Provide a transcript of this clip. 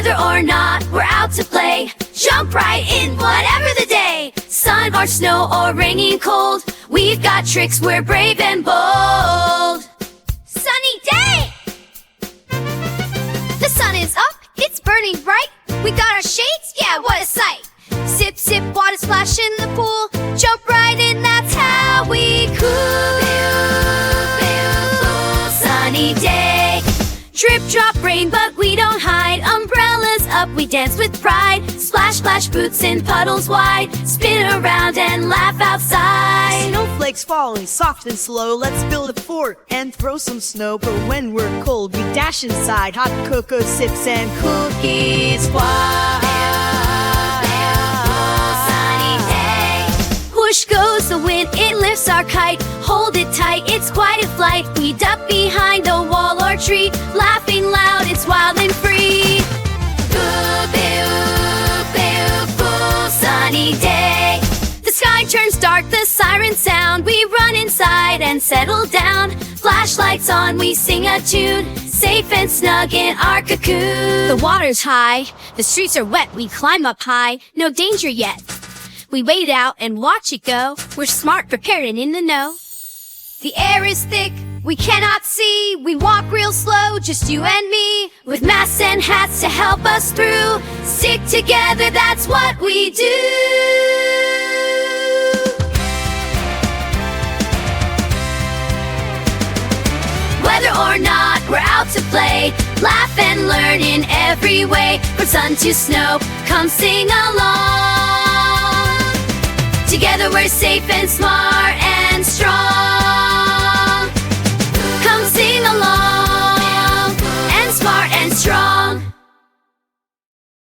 Whether or not we're out to play, jump right in, whatever the day. Sun or snow or rainy cold, we've got tricks, we're brave and bold. Sunny day! The sun is up, it's burning bright. We got our shades, yeah, what a sight. Sip, sip, water splash in the pool. Jump right in, that's how we cool. Beautiful sunny day. Drip, drop, rain, but we don't hide. Umbrellas up, we dance with pride. Splash, splash, boots in puddles wide. Spin around and laugh outside. Snowflakes falling soft and slow. Let's build a fort and throw some snow. But when we're cold, we dash inside. Hot cocoa sips and cookies fly. Whoosh goes the wind, it lifts our kite. Hold it tight, it's quite a flight. We duck behind a wall or tree, laughing loud, it's wild and free. Beautiful sunny day. The sky turns dark, the sirens sound. We run inside and settle down. Flashlights on, we sing a tune. Safe and snug in our cocoon. The water's high, the streets are wet, we climb up high. No danger yet. We wait out and watch it go. We're smart, prepared, and in the know. The air is thick, we cannot see. We walk real slow, just you and me. With masks and hats to help us through. Stick together, that's what we do. Whether or not we're out to play, laugh and learn in every way. From sun to snow, come sing along. Together we're safe and smart and strong.